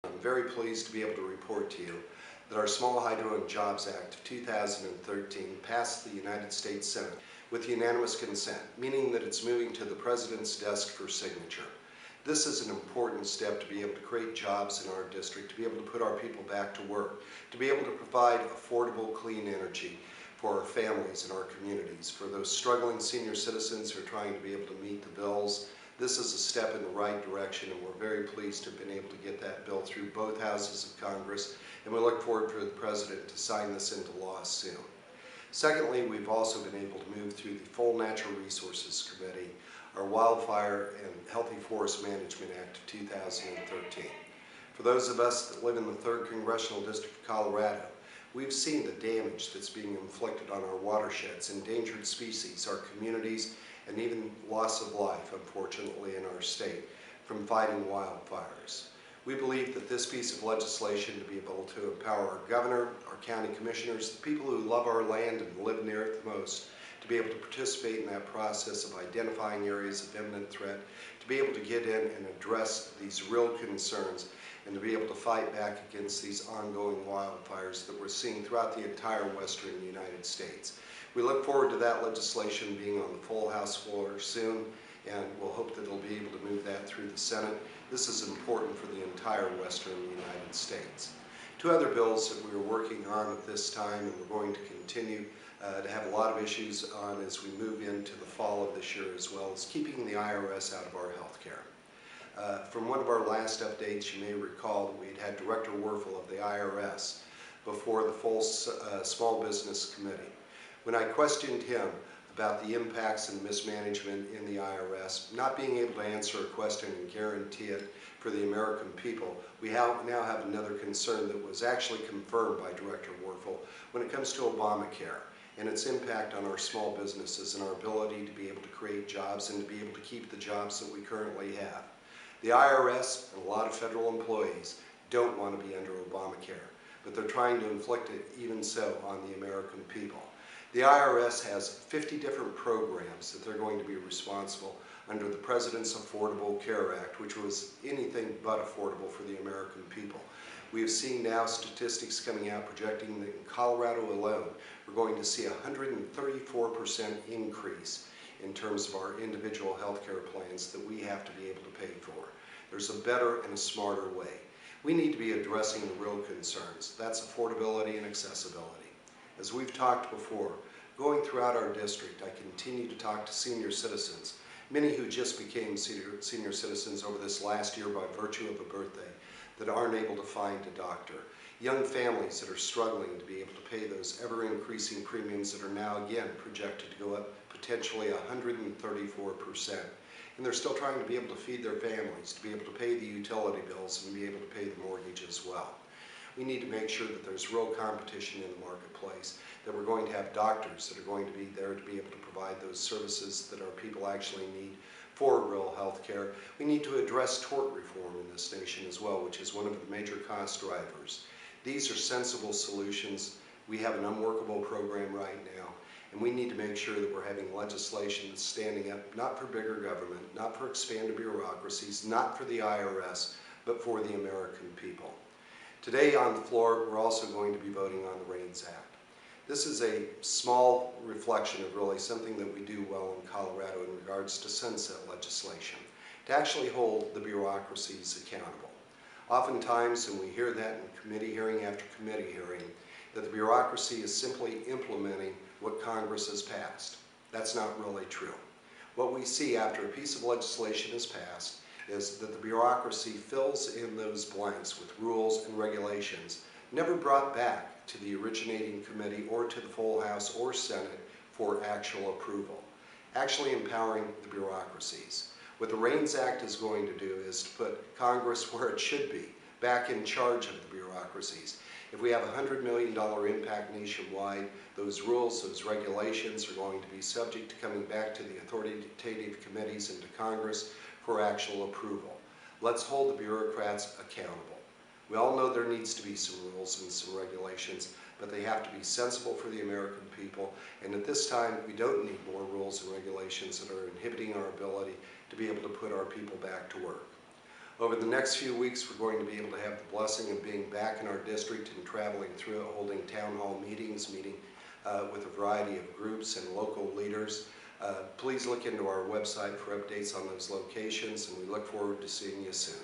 I'm very pleased to be able to report to you that our Small Hydro and Jobs Act of 2013 passed the United States Senate with unanimous consent, meaning that it's moving to the President's desk for signature. This is an important step to be able to create jobs in our district, to be able to put our people back to work, to be able to provide affordable, clean energy for our families and our communities, for those struggling senior citizens who are trying to be able to meet the bills. This is a step in the right direction, and we're very pleased to have been able to get that bill through both houses of Congress, and we look forward for the President to sign this into law soon. Secondly, we've also been able to move through the full Natural Resources Committee, our Wildfire and Healthy Forest Management Act of 2013. For those of us that live in the 3rd Congressional District of Colorado, we've seen the damage that's being inflicted on our watersheds, endangered species, our communities, and even loss of life, unfortunately, in our state from fighting wildfires. We believe that this piece of legislation to be able to empower our governor, our county commissioners, the people who love our land and live near it the most, to be able to participate in that process of identifying areas of imminent threat, to be able to get in and address these real concerns, and to be able to fight back against these ongoing wildfires that we're seeing throughout the entire western United States. We look forward to that legislation being on the full House floor soon, and we'll hope that they'll be able to move that through the Senate. This is important for the entire western United States. Two other bills that we are working on at this time, and we're going to continue to have a lot of issues on as we move into the fall of this year, as well as keeping the IRS out of our health care. From one of our last updates, you may recall that we had Director Werfel of the IRS before the full Small Business Committee. When I questioned him about the impacts and mismanagement in the IRS, not being able to answer a question and guarantee it for the American people, we now have another concern that was actually confirmed by Director Werfel when it comes to Obamacare and its impact on our small businesses and our ability to be able to create jobs and to be able to keep the jobs that we currently have. The IRS and a lot of federal employees don't want to be under Obamacare, but they're trying to inflict it even so on the American people. The IRS has 50 different programs that they're going to be responsible under the President's Affordable Care Act, which was anything but affordable for the American people. We have seen now statistics coming out projecting that in Colorado alone, we're going to see a 134% increase in terms of our individual health care plans that we have to be able to pay for. There's a better and a smarter way. We need to be addressing the real concerns. That's affordability and accessibility. As we've talked before, going throughout our district, I continue to talk to senior citizens, many who just became senior citizens over this last year by virtue of a birthday, that aren't able to find a doctor. Young families that are struggling to be able to pay those ever-increasing premiums that are now again projected to go up potentially 134%. And they're still trying to be able to feed their families, to be able to pay the utility bills and be able to pay the mortgage as well. We need to make sure that there's real competition in the marketplace, that we're going to have doctors that are going to be there to be able to provide those services that our people actually need for real health care. We need to address tort reform in this nation as well, which is one of the major cost drivers. These are sensible solutions. We have an unworkable program right now, and we need to make sure that we're having legislation that's standing up not for bigger government, not for expanded bureaucracies, not for the IRS, but for the American people. Today on the floor, we're also going to be voting on the RAINS Act. This is a small reflection of really something that we do well in Colorado in regards to sunset legislation, to actually hold the bureaucracies accountable. Oftentimes, and we hear that in committee hearing after committee hearing, that the bureaucracy is simply implementing what Congress has passed. That's not really true. What we see after a piece of legislation is passed is that the bureaucracy fills in those blanks with rules and regulations, never brought back to the originating committee or to the full House or Senate for actual approval, actually empowering the bureaucracies. What the RAINS Act is going to do is to put Congress where it should be, back in charge of the bureaucracies. If we have a $100 million impact nationwide, those rules, those regulations are going to be subject to coming back to the authoritative committees and to Congress for actual approval. Let's hold the bureaucrats accountable. We all know there needs to be some rules and some regulations, but they have to be sensible for the American people, and at this time we don't need more rules and regulations that are inhibiting our ability to be able to put our people back to work. Over the next few weeks, we're going to be able to have the blessing of being back in our district and traveling through it, holding town hall meetings, meeting with a variety of groups and local leaders. Please look into our website for updates on those locations, and we look forward to seeing you soon.